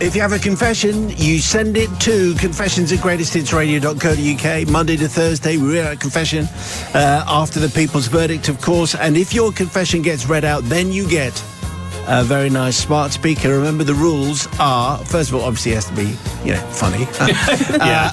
If you have a confession, you send it to confessions@greatesthitsradio.co.uk. Monday to Thursday, we read out a confession after the people's verdict, of course. And if your confession gets read out, then you get a very nice smart speaker. Remember, the rules are, first of all, obviously it has to be, funny.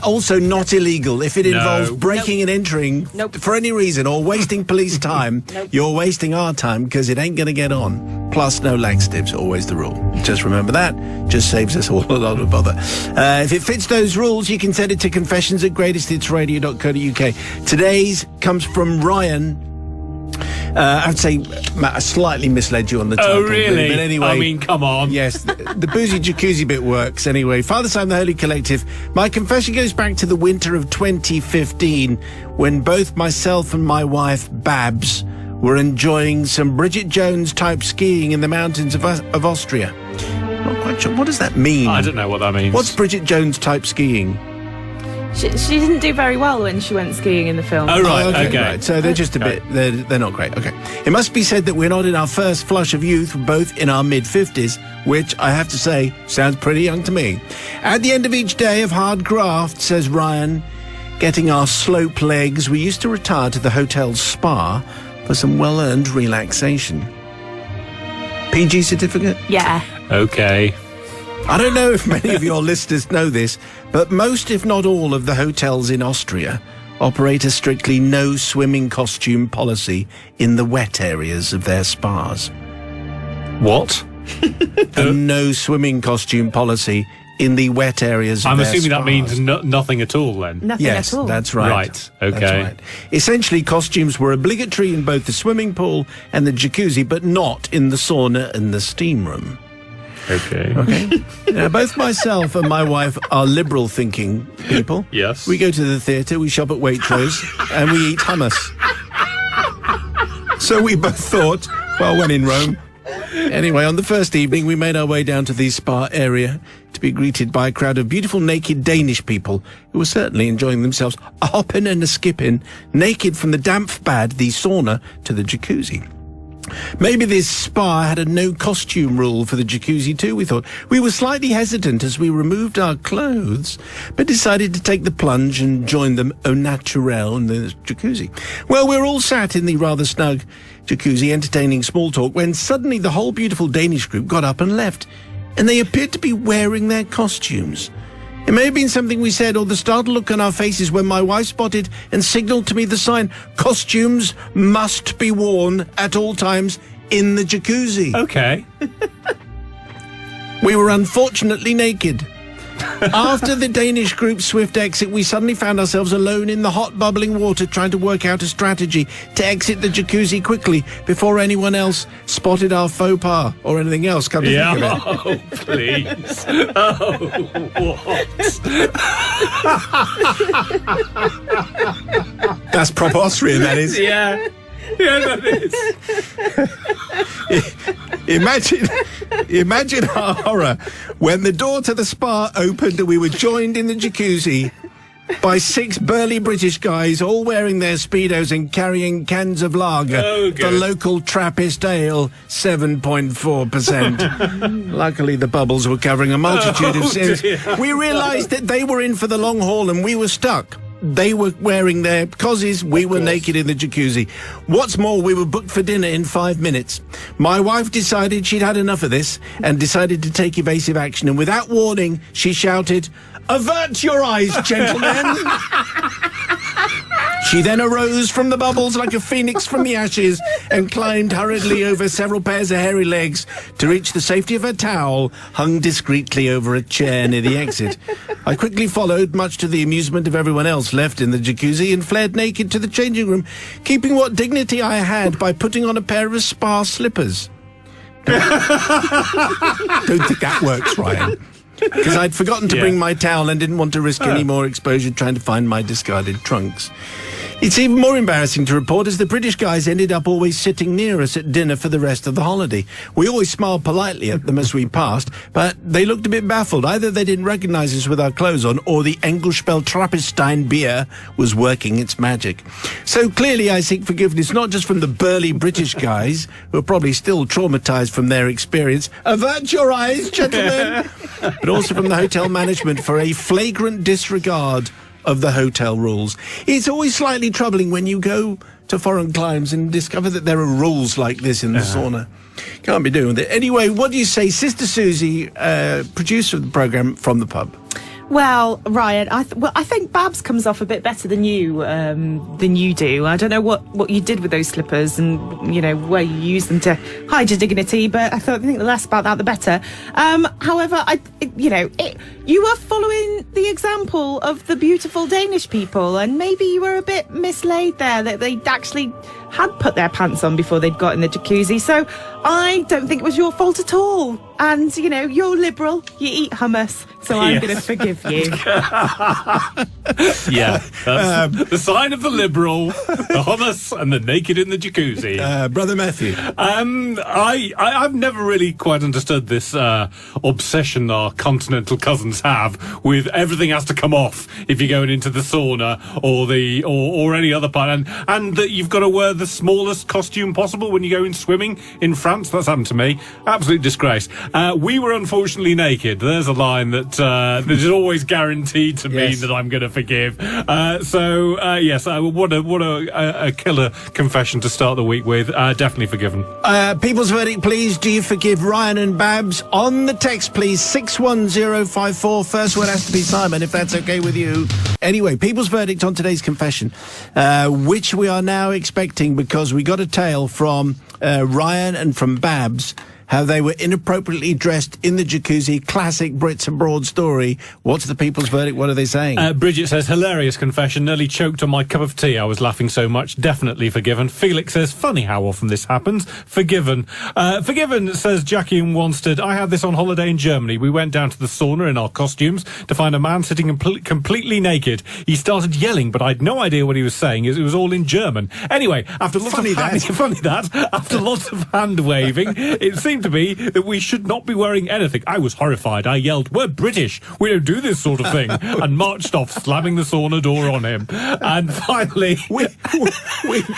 Also not illegal. If it involves breaking and entering for any reason or wasting police time, you're wasting our time because it ain't going to get on. Plus, no laxatives, always the rule. Just remember that. Just saves us all a lot of bother. If it fits those rules, you can send it to confessions@greatesthitsradio.co.uk. Today's comes from Ryan. I'd say, Matt, I slightly misled you on the title. Oh, really? But anyway, I mean, come on. Yes, the boozy jacuzzi bit works. Anyway, Father, Son, the Holy Collective. My confession goes back to the winter of 2015 when both myself and my wife, Babs, were enjoying some Bridget Jones-type skiing in the mountains of Austria. Not quite sure. What does that mean? I don't know what that means. What's Bridget Jones-type skiing? She didn't do very well when she went skiing in the film. Oh, right, okay. Right. So they're just a bit, they're not great. Okay. It must be said that we're not in our first flush of youth, we're both in our mid-50s, which I have to say sounds pretty young to me. At the end of each day of hard graft, says Ryan, getting our slope legs, we used to retire to the hotel's spa for some well-earned relaxation. PG certificate? Yeah. Okay. I don't know if many of your listeners know this, but most, if not all, of the hotels in Austria operate a strictly no swimming costume policy in the wet areas of their spas. What? A no swimming costume policy in the wet areas of I'm their assuming spas. that means nothing at all, then. Nothing Yes, at all. that's right. Right, okay. That's right. Essentially, costumes were obligatory in both the swimming pool and the jacuzzi, but not in the sauna and the steam room. Okay. Now, both myself and my wife are liberal-thinking people. Yes. We go to the theatre, we shop at Waitrose, and we eat hummus. So we both thought, well, when in Rome. Anyway, on the first evening, we made our way down to the spa area to be greeted by a crowd of beautiful naked Danish people who were certainly enjoying themselves, a hopping and a skipping, naked from the damp bad, the sauna, to the jacuzzi. Maybe this spa had a no costume rule for the jacuzzi too, we thought. We were slightly hesitant as we removed our clothes, but decided to take the plunge and join them au naturel in the jacuzzi. Well, we're all sat in the rather snug jacuzzi entertaining small talk when suddenly the whole beautiful Danish group got up and left, and they appeared to be wearing their costumes. It may have been something we said or the startled look on our faces when my wife spotted and signalled to me the sign, "Costumes must be worn at all times in the jacuzzi." Okay. We were unfortunately naked. After the Danish group's swift exit, we suddenly found ourselves alone in the hot, bubbling water trying to work out a strategy to exit the jacuzzi quickly before anyone else spotted our faux pas or anything else. Come to think of it. Oh, please. Oh, what? That's proper Austrian, that is. Yeah. Yeah, that is. Imagine our horror when the door to the spa opened and we were joined in the jacuzzi by 6 burly British guys all wearing their Speedos and carrying cans of lager, the local Trappist ale, 7.4%. Luckily, the bubbles were covering a multitude of sins. We realised that they were in for the long haul and we were stuck. They were wearing their cozies, we were naked in the jacuzzi. What's more, we were booked for dinner in 5 minutes. My wife decided she'd had enough of this and decided to take evasive action, and without warning, she shouted, "Avert your eyes, gentlemen!" She then arose from the bubbles like a phoenix from the ashes and climbed hurriedly over several pairs of hairy legs to reach the safety of her towel hung discreetly over a chair near the exit. I quickly followed, much to the amusement of everyone else left in the jacuzzi, and fled naked to the changing room, keeping what dignity I had by putting on a pair of spa slippers. Don't think that works, Ryan. Because I'd forgotten to bring my towel and didn't want to risk any more exposure trying to find my discarded trunks. It's even more embarrassing to report as the British guys ended up always sitting near us at dinner for the rest of the holiday. We always smiled politely at them as we passed, but they looked a bit baffled. Either they didn't recognise us with our clothes on, or the Engelspell Trappistine beer was working its magic. So clearly I seek forgiveness not just from the burly British guys, who are probably still traumatised from their experience. Avert your eyes, gentlemen! but also from the hotel management for a flagrant disregard of the hotel rules. It's always slightly troubling when you go to foreign climes and discover that there are rules like this in the sauna. Can't be doing with it. Anyway, what do you say, Sister Susie, producer of the programme from the pub? Well, Ryan, I think Babs comes off a bit better than you do. I don't know what you did with those slippers and, where you used them to hide your dignity, but I think the less about that, the better. However, you were following the example of the beautiful Danish people, and maybe you were a bit mislaid there, that they actually had put their pants on before they'd got in the jacuzzi. So I don't think it was your fault at all. And, you're liberal, you eat hummus, so I'm going to forgive you. Yeah, that's the sign of the liberal, the hummus and the naked in the jacuzzi. Brother Matthew. I've never really quite understood this obsession our continental cousins have with everything has to come off if you're going into the sauna or any other part, and that you've got to wear the smallest costume possible when you go in swimming in France. That's happened to me. Absolute disgrace. We were unfortunately naked. There's a line that is always guaranteed to me that I'm going to forgive. Yes, what a killer confession to start the week with. Definitely forgiven. People's verdict, please. Do you forgive Ryan and Babs? On the text, please, 61054. First word has to be Simon, if that's okay with you. Anyway, people's verdict on today's confession, which we are now expecting because we got a tale from Ryan and from Babs, how they were inappropriately dressed in the jacuzzi. Classic Brits Abroad story. What's the people's verdict? What are they saying? Bridget says, hilarious confession. Nearly choked on my cup of tea. I was laughing so much. Definitely forgiven. Felix says, funny how often this happens. Forgiven. Forgiven, says Jackie in Wanstead. I had this on holiday in Germany. We went down to the sauna in our costumes to find a man sitting completely naked. He started yelling, but I had no idea what he was saying. It was all in German. Anyway, after lots after lots of hand waving, it seemed to me that we should not be wearing anything. I was horrified. I yelled, we're British, we don't do this sort of thing, and marched off, slamming the sauna door on him. And finally, we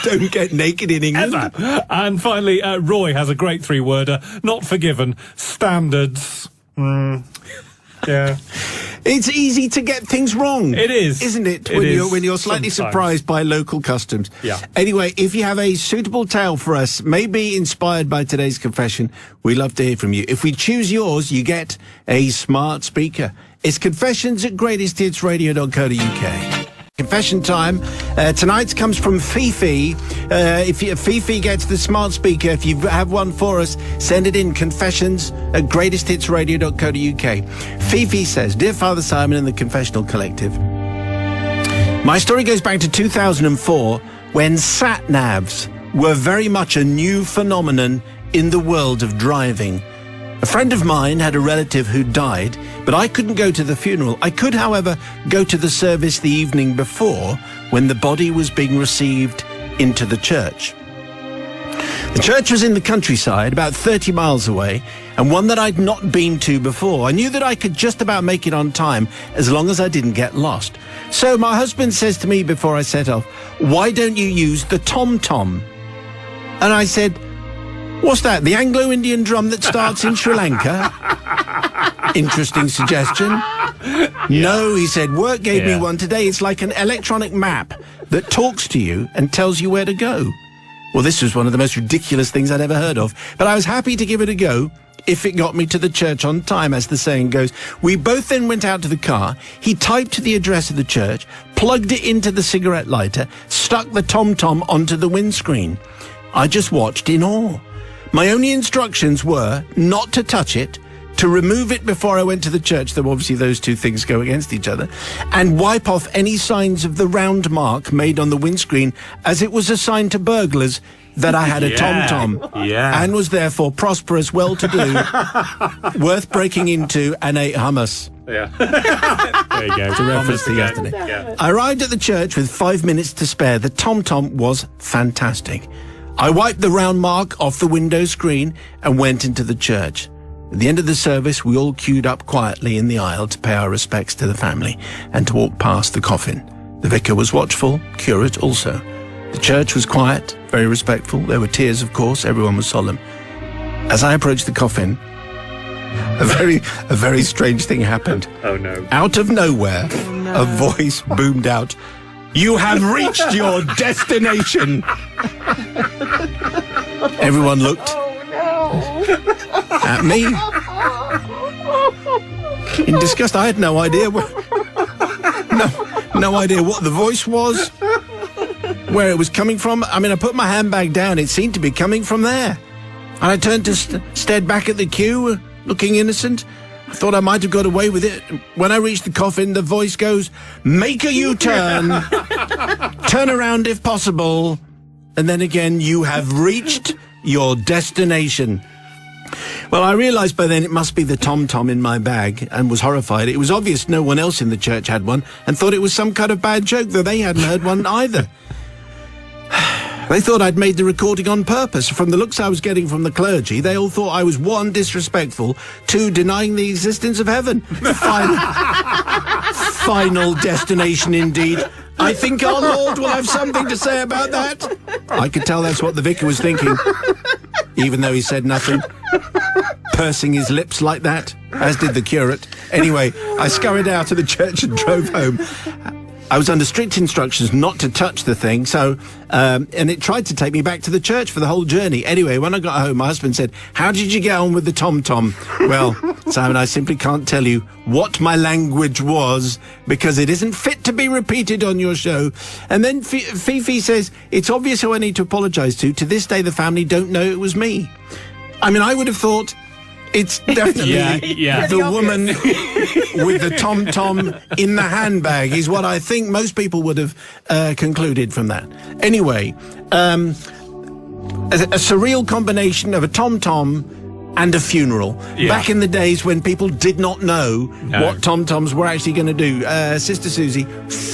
don't get naked in England. Ever. And finally, Roy has a great three-worder. Not forgiven. Standards. Yeah. It's easy to get things wrong. It is. Isn't it? When you're slightly surprised by local customs. Yeah. Anyway, if you have a suitable tale for us, maybe inspired by today's confession, we'd love to hear from you. If we choose yours, you get a smart speaker. It's confessions@greatesthitsradio.co.uk. Confession time. Tonight's comes from Fifi. If Fifi gets the smart speaker, if you have one for us, send it in. confessions@greatesthitsradio.co.uk. Fifi says, Dear Father Simon and the Confessional Collective, my story goes back to 2004 when sat-navs were very much a new phenomenon in the world of driving. A friend of mine had a relative who died, but I couldn't go to the funeral. I could, however, go to the service the evening before when the body was being received into the church. The church was in the countryside, about 30 miles away, and one that I'd not been to before. I knew that I could just about make it on time as long as I didn't get lost. So my husband says to me before I set off, why don't you use the tom-tom? And I said, what's that, the Anglo-Indian drum that starts in Sri Lanka? Interesting suggestion. No, he said, work gave me one today. It's like an electronic map that talks to you and tells you where to go. Well, this was one of the most ridiculous things I'd ever heard of, but I was happy to give it a go if it got me to the church on time, as the saying goes. We both then went out to the car. He typed the address of the church, plugged it into the cigarette lighter, stuck the tom-tom onto the windscreen. I just watched in awe. My only instructions were not to touch it, to remove it before I went to the church, though obviously those two things go against each other, and wipe off any signs of the round mark made on the windscreen, as it was a sign to burglars that I had a tom-tom, and was therefore prosperous, well-to-do, worth breaking into, and ate hummus. Yeah. There you go. To reference to yesterday. Yeah. I arrived at the church with 5 minutes to spare. The tom-tom was fantastic. I wiped the round mark off the window screen and went into the church. At the end of the service, we all queued up quietly in the aisle to pay our respects to the family and to walk past the coffin. The vicar was watchful, curate also. The church was quiet, very respectful. There were tears, of course. Everyone was solemn. As I approached the coffin, A very strange thing happened. Oh, no. Out of nowhere, a voice boomed out, "You have reached your destination." Everyone looked at me in disgust. I had no idea no idea what the voice was, where it was coming from. I mean, I put my handbag down. It seemed to be coming from there. And I turned to stared back at the queue, looking innocent. I thought I might have got away with it. When I reached the coffin, the voice goes, "Make a U-turn. Turn around if possible. And then again, you have reached your destination." Well, I realised by then it must be the tom-tom in my bag and was horrified. It was obvious no one else in the church had one and thought it was some kind of bad joke, though they hadn't heard one either. They thought I'd made the recording on purpose. From the looks I was getting from the clergy, they all thought I was, 1, disrespectful, 2, denying the existence of heaven. Final destination indeed. I think our Lord will have something to say about that. I could tell that's what the vicar was thinking, even though he said nothing, pursing his lips like that, as did the curate. Anyway, I scurried out of the church and drove home. I was under strict instructions not to touch the thing, and it tried to take me back to the church for the whole journey. Anyway, when I got home, my husband said, "How did you get on with the tom-tom?" Well, Simon, I simply can't tell you what my language was, because it isn't fit to be repeated on your show. And then Fifi says, "It's obvious who I need to apologise to. To this day, the family don't know it was me." I mean, I would have thought it's definitely the woman with the tom-tom in the handbag is what I think most people would have concluded from that. Anyway, a surreal combination of a tom-tom and a funeral. Yeah. Back in the days when people did not know what tom-toms were actually going to do. Sister Susie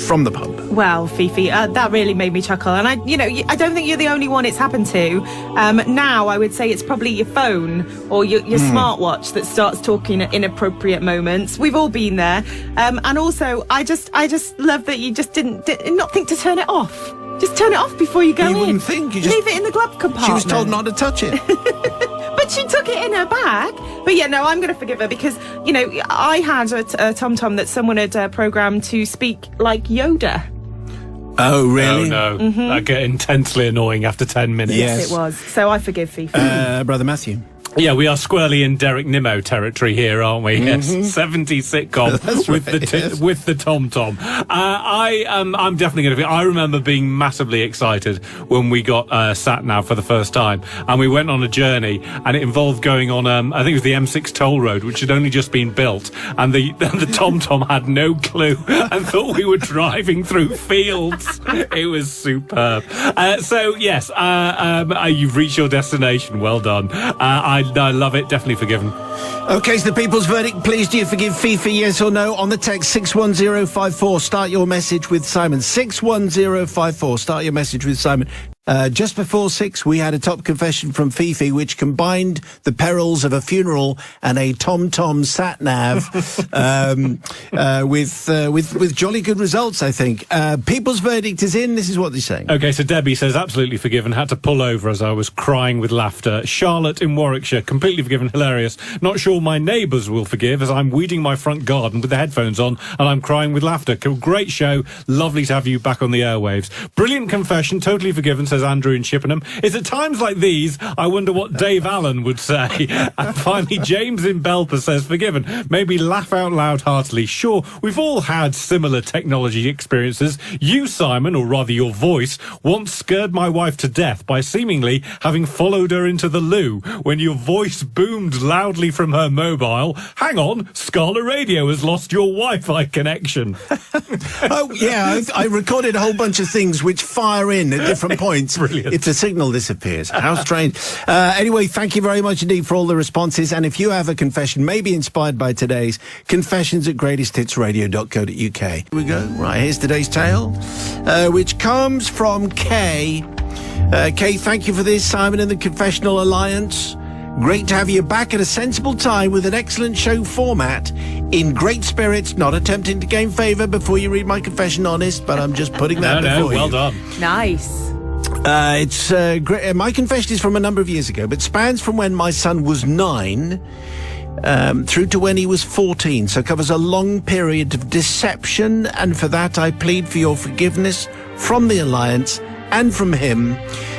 from the pub. Well, Fifi, that really made me chuckle. And I don't think you're the only one it's happened to. Now, I would say it's probably your phone or your smartwatch that starts talking at inappropriate moments. We've all been there. And also, I just love that you just did not think to turn it off. Just turn it off before you go in. You wouldn't think. You just leave it in the glove compartment. She was told not to touch it. But she took it in her bag. But yeah, no, I'm going to forgive her because, I had a tom-tom that someone had programmed to speak like Yoda. Oh, really? Oh, no. That get intensely annoying after 10 minutes. Yes, it was. So I forgive Fifi. Brother Matthew. Yeah, we are squarely in Derek Nimmo territory here, aren't we? Yes, 70s sitcom with the tom-tom. I'm definitely going to. I remember being massively excited when we got sat nav for the first time, and we went on a journey, and it involved going on. I think it was the M6 toll road, which had only just been built, and the tom-tom had no clue and thought we were driving through fields. It was superb. So yes, you've reached your destination. Well done. I love it. Definitely forgiven. Okay, so the people's verdict. Please, do you forgive Fifi, yes or no? On the text 61054. Start your message with Simon. 61054. Start your message with Simon. Just before 6, we had a top confession from Fifi, which combined the perils of a funeral and a tom-tom sat-nav with jolly good results, I think. People's verdict is in. This is what they're saying. Okay, so Debbie says, absolutely forgiven. Had to pull over as I was crying with laughter. Charlotte in Warwickshire, completely forgiven. Hilarious. Not sure my neighbours will forgive as I'm weeding my front garden with the headphones on and I'm crying with laughter. Great show. Lovely to have you back on the airwaves. Brilliant confession. Totally forgiven, says Andrew in Chippenham. It's at times like these I wonder what Dave Allen would say. And finally, James in Belper says, forgiven. Maybe laugh out loud heartily. Sure, we've all had similar technology experiences. You, Simon, or rather your voice, once scared my wife to death by seemingly having followed her into the loo when your voice boomed loudly from her mobile. Hang on, Scala Radio has lost your Wi-Fi connection. Oh, yeah, I recorded a whole bunch of things which fire in at different points. Brilliant. If the signal disappears. How strange. Anyway, thank you very much indeed for all the responses. And if you have a confession, maybe inspired by today's, confessions at greatesthitsradio.co.uk. Here we go. Right, here's today's tale, which comes from Kay. Kay, thank you for this, Simon and the Confessional Alliance. Great to have you back at a sensible time with an excellent show format. In great spirits, not attempting to gain favour before you read my confession, honest, but I'm just putting that before you. Well done. Nice. It's great. My confession is from a number of years ago, but spans from when my son was 9. through to when he was 14, so covers a long period of deception, and for that I plead for your forgiveness from the Alliance and from him.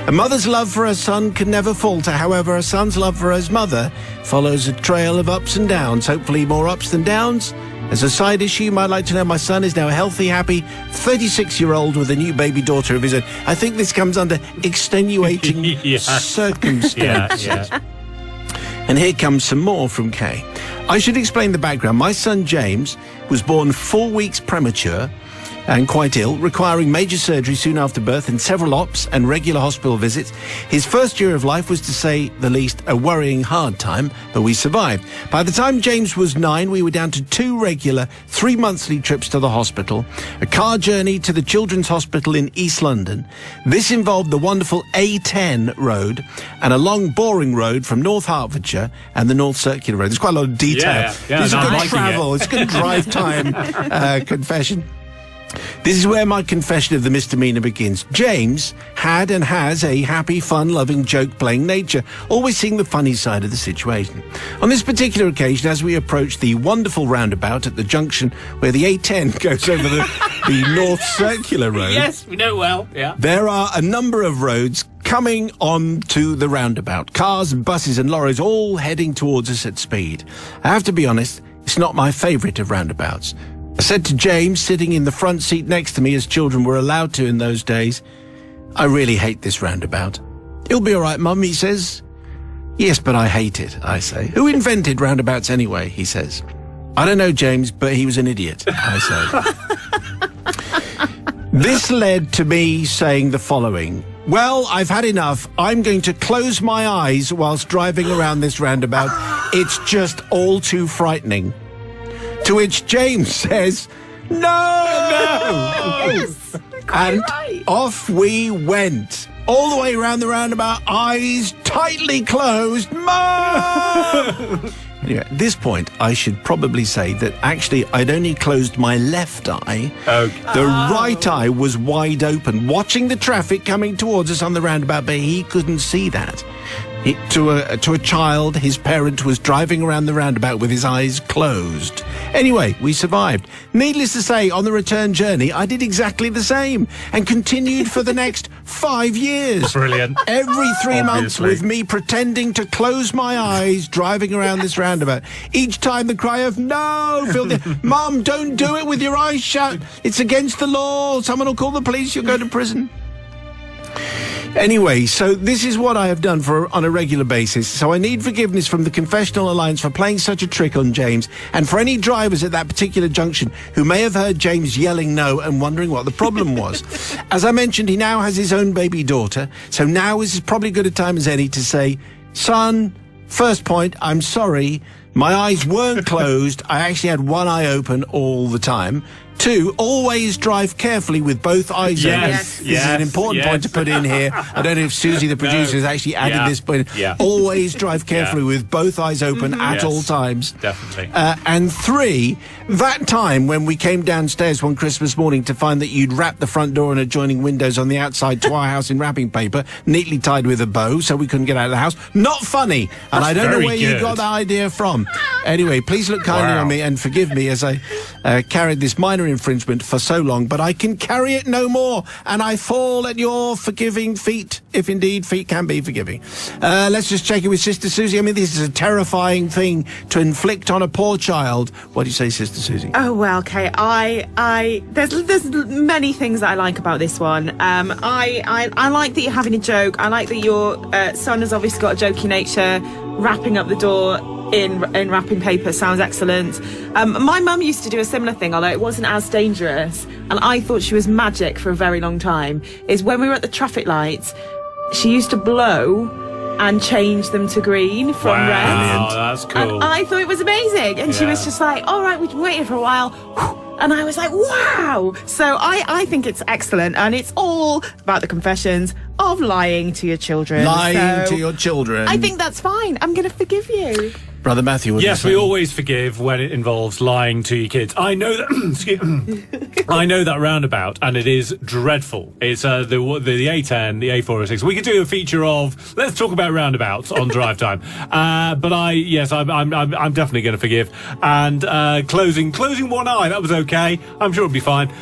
A mother's love for her son can never falter. However, a son's love for his mother follows a trail of ups and downs, hopefully more ups than downs. As a side issue, you might like to know my son is now a healthy, happy 36-year-old with a new baby daughter of his own. I think this comes under extenuating circumstances. Yeah. And here comes some more from Kay. I should explain the background. My son James was born 4 weeks premature and quite ill, requiring major surgery soon after birth and several ops and regular hospital visits. His first year of life was, to say the least, a worrying hard time, but we survived. By the time James was 9, we were down to 2 regular 3 monthly trips to the hospital, a car journey to the Children's Hospital in East London. This involved the wonderful A10 road and a long, boring road from North Hertfordshire and the North Circular Road. There's quite a lot of detail. Yeah, It's no, a I'm good liking travel. it. It's a good drive time confession. This is where my confession of the misdemeanor begins. James had and has a happy, fun-loving, joke-playing nature, always seeing the funny side of the situation. On this particular occasion, as we approached the wonderful roundabout at the junction where the A10 goes over the North Circular Road... Yes, we know well. Yeah. There are a number of roads coming on to the roundabout. Cars and buses and lorries all heading towards us at speed. I have to be honest, it's not my favourite of roundabouts. I said to James, sitting in the front seat next to me as children were allowed to in those days, I really hate this roundabout. It'll be all right, Mum, he says. Yes, but I hate it, I say. Who invented roundabouts anyway, he says. I don't know, James, but he was an idiot, I say. This led to me saying the following. Well, I've had enough. I'm going to close my eyes whilst driving around this roundabout. It's just all too frightening. To which James says, no! Yes, And right. off we went. All the way around the roundabout, eyes tightly closed. Mom! Anyway, at this point, I should probably say that actually I'd only closed my left eye. Okay. The right eye was wide open, watching the traffic coming towards us on the roundabout, but he couldn't see that. To a child, his parent was driving around the roundabout with his eyes closed. Anyway, we survived. Needless to say, on the return journey, I did exactly the same and continued for the next 5 years. Brilliant. Every 3 months Obviously. with me pretending to close my eyes, driving around this roundabout. Each time the cry of no filled the... Mum, don't do it with your eyes shut. It's against the law. Someone will call the police. You'll go to prison. Anyway, so this is what I have done on a regular basis. So I need forgiveness from the Confessional Alliance for playing such a trick on James, and for any drivers at that particular junction who may have heard James yelling no and wondering what the problem was. As I mentioned, he now has his own baby daughter, so now is as probably good a time as any to say, son, first point, I'm sorry. My eyes weren't closed. I actually had one eye open all the time. 2, always drive carefully with both eyes open. Yes, This is an important point to put in here. I don't know if Susie, the producer, has actually added this point. Yeah. Always drive carefully with both eyes open at Yes. all times. Definitely. And 3, that time when we came downstairs one Christmas morning to find that you'd wrapped the front door and adjoining windows on the outside to our house in wrapping paper, neatly tied with a bow so we couldn't get out of the house. Not funny. And I don't know very where you good. got that idea from. Anyway, please look kindly Wow. on me and forgive me as I carried this minor infringement for so long, but I can carry it no more, and I fall at your forgiving feet, if indeed feet can be forgiving. Let's just check it with Sister Susie. I mean, this is a terrifying thing to inflict on a poor child. What do you say, Sister Susie? Oh well, okay. There's many things that I like about this one. I like that you're having a joke. I like that your son has obviously got a jokey nature. Wrapping up the door in wrapping paper sounds excellent. My mum used to do a similar thing, although it wasn't as dangerous, and I thought she was magic for a very long time. Is when we were at the traffic lights, she used to blow and change them to green from Wow, red. that's cool. And I thought it was amazing. And she was just like, all right, we've been waiting for a while. And I was like, wow. So I think it's excellent. And it's all about the confessions of lying to your children. Lying So to your children. I think that's fine. I'm going to forgive you. Brother Matthew, what Yes, do you we say? always forgive when it involves lying to your kids. I know that. I know that roundabout, and it is dreadful. It's the A10, the A406. We could do a feature of let's talk about roundabouts on drive time. But I'm definitely going to forgive. And closing one eye, that was okay. I'm sure it'll be fine.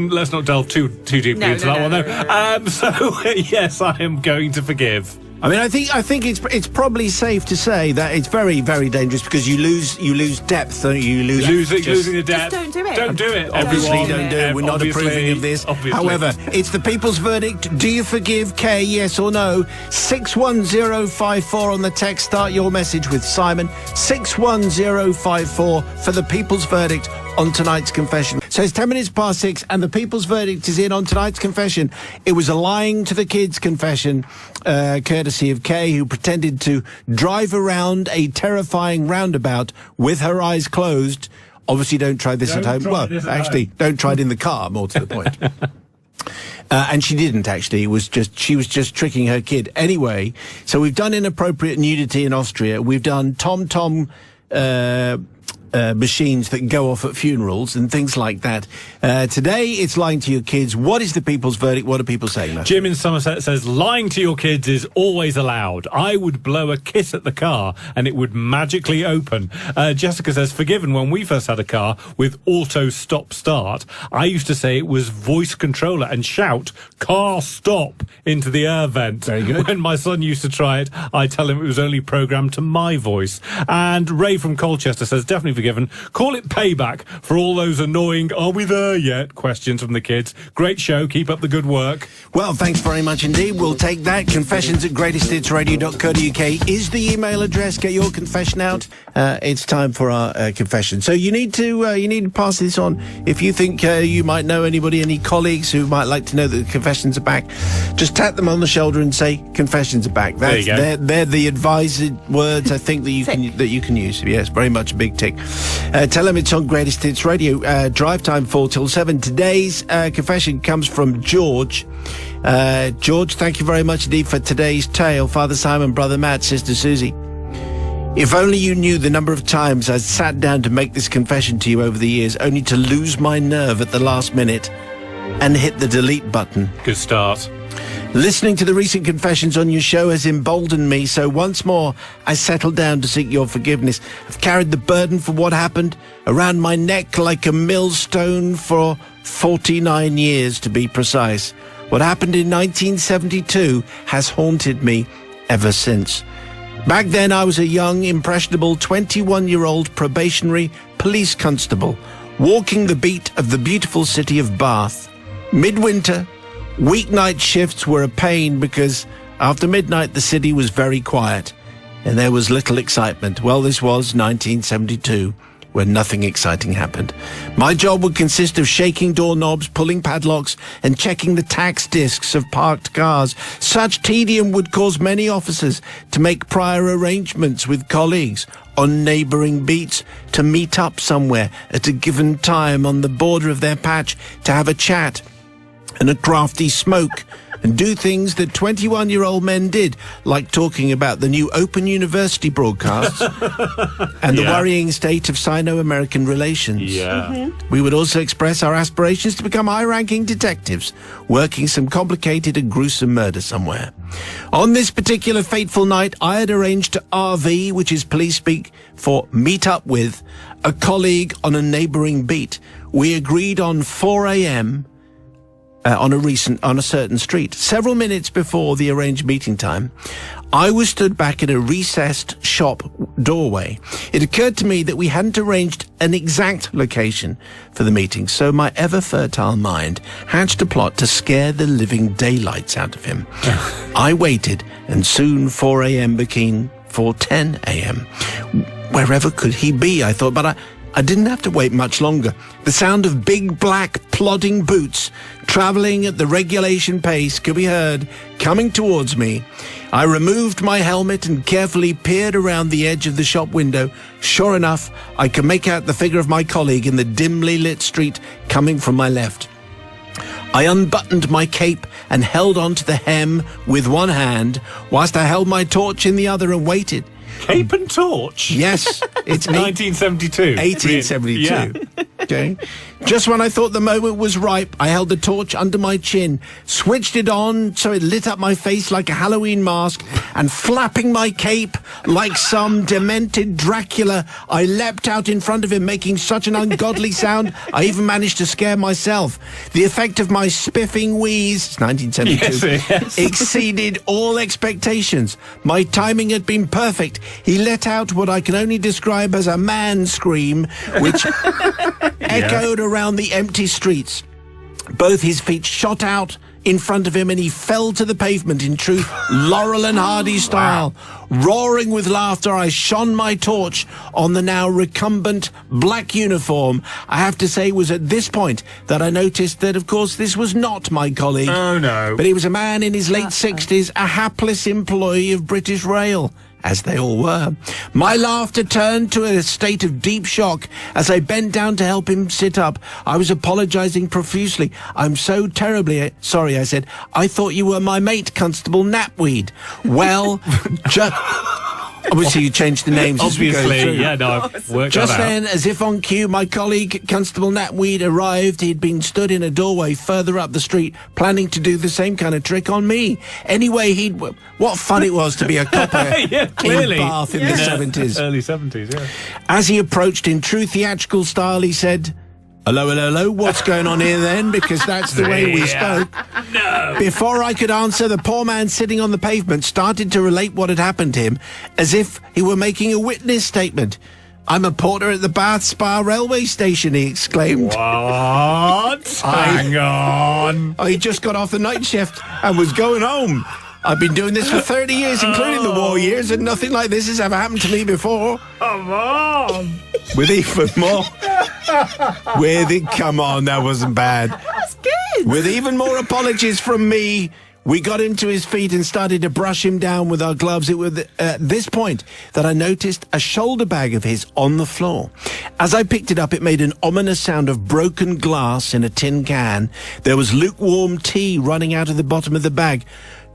Let's not delve too deeply into that one though. So yes, I am going to forgive. I mean, I think it's probably safe to say that it's very, very dangerous because you lose depth. You Losing the depth. Just don't do it. Don't do it. Obviously, everyone. don't do it. We're not Obviously, approving of this. obviously. However, it's the people's verdict. Do you forgive Kay? Yes or no? 61054 on the text. Start your message with Simon. 61054 for the people's verdict on tonight's confession. So it's 10 minutes past 6 and the people's verdict is in on tonight's confession. It was a lying to the kids confession, courtesy of Kay, who pretended to drive around a terrifying roundabout with her eyes closed. Obviously, don't try this at home. Well, actually, don't try it in the car, more to the point. And she didn't actually. She was just tricking her kid. Anyway, so we've done inappropriate nudity in Austria. We've done tom-tom machines that go off at funerals and things like that. Today, it's lying to your kids. What is the people's verdict? What are people saying, Matthew? Jim in Somerset says, lying to your kids is always allowed. I would blow a kiss at the car and it would magically open. Jessica says, forgiven. When we first had a car with auto stop start, I used to say it was voice controller and shout, car stop, into the air vent. Very good. When my son used to try it, I tell him it was only programmed to my voice. And Ray from Colchester says, definitely forgiven. Call it payback for all those annoying, are we there yet? Questions from the kids. Great show. Keep up the good work. Well, thanks very much indeed. We'll take that. Confessions at greatesthitsradio.co.uk is the email address. Get your confession out. It's time for our confession. So you need to pass this on. If you think you might know anybody, any colleagues who might like to know that the confessions are back, just tap them on the shoulder and say confessions are back. There you go. They're the advised words I think that you can use. Yes, very much a big tick. Tell them it's on Greatest Hits Radio. Drive time 4 till 7. Today's confession comes from George. George, thank you very much indeed for today's tale. Father Simon, Brother Matt, Sister Susie. If only you knew the number of times I sat down to make this confession to you over the years, only to lose my nerve at the last minute and hit the delete button. Good start. Listening to the recent confessions on your show has emboldened me, so once more I settled down to seek your forgiveness. I've carried the burden for what happened around my neck like a millstone for 49 years, to be precise. What happened in 1972 has haunted me ever since. Back then I was a young, impressionable 21-year-old probationary police constable, walking the beat of the beautiful city of Bath. Midwinter, weeknight shifts were a pain because after midnight the city was very quiet and there was little excitement. Well, this was 1972 when nothing exciting happened. My job would consist of shaking doorknobs, pulling padlocks and checking the tax discs of parked cars. Such tedium would cause many officers to make prior arrangements with colleagues on neighbouring beats to meet up somewhere at a given time on the border of their patch to have a chat and a crafty smoke and do things that 21-year-old men did, like talking about the new Open University broadcasts and the worrying state of Sino-American relations. Yeah. We would also express our aspirations to become high-ranking detectives, working some complicated and gruesome murder somewhere. On this particular fateful night, I had arranged to RV, which is police speak for meet up with, a colleague on a neighbouring beat. We agreed on 4 a.m., on a certain street. Several minutes before the arranged meeting time, I was stood back in a recessed shop doorway. It occurred to me that we hadn't arranged an exact location for the meeting, so my ever-fertile mind hatched a plot to scare the living daylights out of him. I waited, and soon 4 a.m. became 4:10 a.m. Wherever could he be, I thought, but I didn't have to wait much longer. The sound of big black plodding boots travelling at the regulation pace could be heard coming towards me. I removed my helmet and carefully peered around the edge of the shop window. Sure enough, I could make out the figure of my colleague in the dimly lit street coming from my left. I unbuttoned my cape and held on to the hem with one hand whilst I held my torch in the other and waited. Cape and torch. Yes, it's 1972. 1872. Yeah. Okay. Just when I thought the moment was ripe, I held the torch under my chin, switched it on so it lit up my face like a Halloween mask, and flapping my cape like some demented Dracula, I leapt out in front of him, making such an ungodly sound, I even managed to scare myself. The effect of my spiffing wheeze, it's 1972, Yes. exceeded all expectations. My timing had been perfect. He let out what I can only describe as a man scream, which echoed around the empty streets. Both his feet shot out in front of him and he fell to the pavement in true Laurel and Hardy style. Roaring with laughter, I shone my torch on the now recumbent black uniform. I have to say it was at this point that I noticed that, of course, this was not my colleague. Oh, no. But he was a man in his late 60s, a hapless employee of British Rail, as they all were. My laughter turned to a state of deep shock as I bent down to help him sit up. I was apologising profusely. I'm so terribly sorry, I said. I thought you were my mate, Constable Knapweed. Well, obviously you changed the names as we go Obviously, through. yeah, no, I've worked Just that out. then, as if on cue, my colleague, Constable Knapweed, arrived. He'd been stood in a doorway further up the street, planning to do the same kind of trick on me. Anyway, what fun it was to be a copper Yeah, clearly. in Bath in the 70s. Early 70s, yeah. As he approached in true theatrical style, he said, "Hello, hello, hello, what's going on here then?" Because that's the way we spoke. No. Before I could answer, the poor man sitting on the pavement started to relate what had happened to him as if he were making a witness statement. "I'm a porter at the Bath Spa railway station," he exclaimed. What? Hang on. He just got off the night shift and was going home. "I've been doing this for 30 years, including the war years, and nothing like this has ever happened to me before." Come on. With even more... Come on, that wasn't bad. That's good. With even more apologies from me, we got him to his feet and started to brush him down with our gloves. It was at this point that I noticed a shoulder bag of his on the floor. As I picked it up, it made an ominous sound of broken glass in a tin can. There was lukewarm tea running out of the bottom of the bag.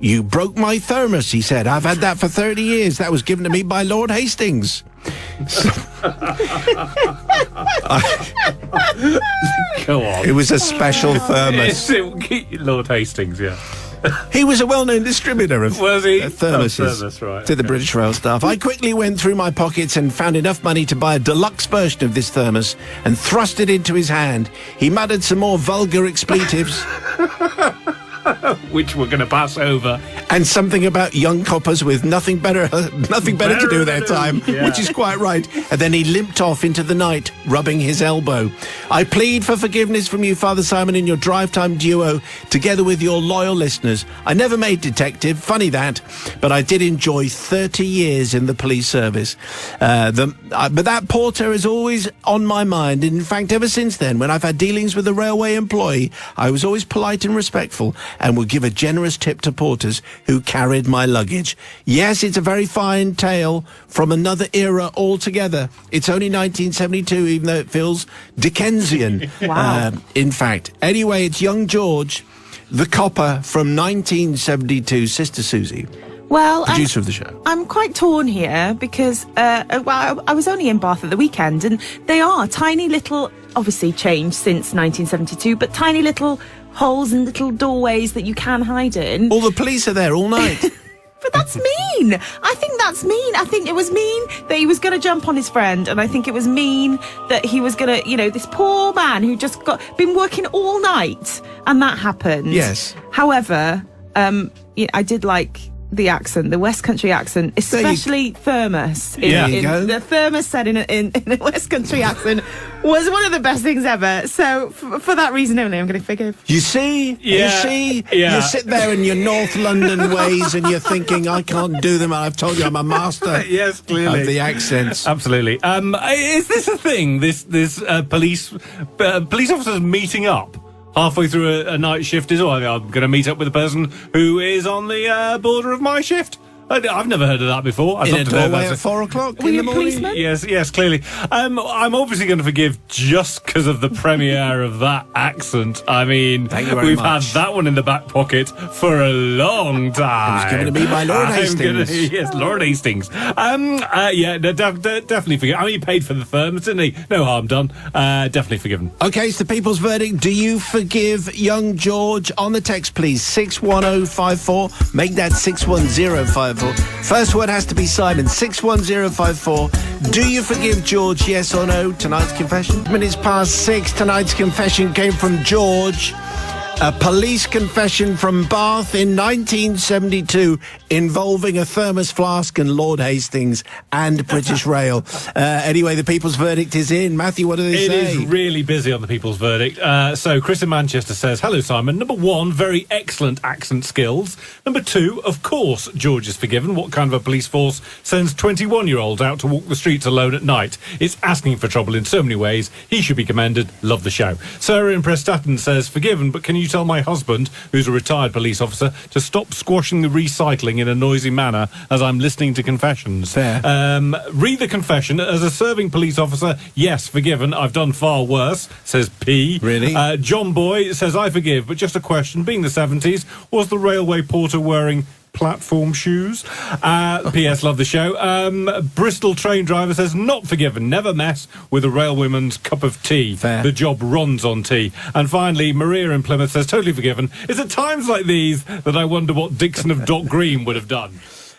"You broke my thermos," he said. "I've had that for 30 years. That was given to me by Lord Hastings." Go on. It was a special thermos. Lord Hastings, yeah. He was a well-known distributor of Was he? thermoses Oh, thermos, right, to the okay. British Rail staff. I quickly went through my pockets and found enough money to buy a deluxe version of this thermos and thrust it into his hand. He muttered some more vulgar expletives Which we're going to pass over. and something about young coppers with nothing better to do with their time, Yeah. which is quite right. And then he limped off into the night, rubbing his elbow. "I plead for forgiveness from you, Father Simon, and your drive time duo, together with your loyal listeners. I never made detective, funny that, but I did enjoy 30 years in the police service. But that porter is always on my mind. In fact, ever since then, when I've had dealings with a railway employee, I was always polite and respectful and would give a generous tip to porters who carried my luggage. Yes, it's a very fine tale from another era altogether. It's only 1972, even though it feels Dickensian. Wow. In fact. Anyway, it's young George, the copper from 1972, Sister Susie, Well, producer of the show. I'm quite torn here because, I was only in Bath at the weekend, and they are tiny little, obviously changed since 1972, but tiny little holes and little doorways that you can hide in. All the police are there all night. But that's mean. I think that's mean. I think it was mean that he was going to jump on his friend, and I think it was mean that he was going to, this poor man who just been working all night, and that happened. Yes. However, I did like the accent, the West Country accent, especially thermos. There you go. The thermos said in a West Country accent was one of the best things ever. So for that reason only, I'm going to forgive. You see? Yeah, yeah. You sit there in your North London ways and you're thinking, I can't do them. I've told you I'm a master Yes, clearly. of the accents. Absolutely. Is this a thing? This police officers meeting up halfway through a night shift is all. I'm going to meet up with a person who is on the border of my shift. I've never heard of that before. I'd In love a to know doorway about at 4 o'clock Were in you the a morning. policeman? Yes, clearly. I'm obviously going to forgive just because of the premiere of that accent. I mean, Thank you very we've much. had that one in the back pocket for a long time. It was given to me by Lord Hastings. Yes, Lord Hastings. Definitely forgiven. I mean, he paid for the thermos, didn't he? No harm done. Definitely forgiven. Okay, it's the people's verdict. Do you forgive young George? On the text, please, 61054. Make that 61054. First word has to be Simon, 61054. Do you forgive George, yes or no? Tonight's confession. Minutes past 6. Tonight's confession came from George. A police confession from Bath in 1972 involving a thermos flask and Lord Hastings and British Rail. Anyway, the people's verdict is in. Matthew, what do they say? It is really busy on the people's verdict. So Chris in Manchester says, hello, Simon. Number 1, very excellent accent skills. Number 2, of course, George is forgiven. What kind of a police force sends 21-year-olds out to walk the streets alone at night? It's asking for trouble in so many ways. He should be commended. Love the show. Sarah in Prestatyn says, forgiven, but can you tell my husband, who's a retired police officer, to stop squashing the recycling in a noisy manner as I'm listening to confessions? Fair. Read the confession. As a serving police officer, yes, forgiven. I've done far worse, says P. Really? John Boy says, I forgive, but just a question. Being the 70s, was the railway porter wearing platform shoes? P.S. Love the show. Bristol train driver says, not forgiven. Never mess with a railwayman's cup of tea. Fair. The job runs on tea. And finally, Maria in Plymouth says, totally forgiven. It's at times like these that I wonder what Dixon of Dock Green would have done.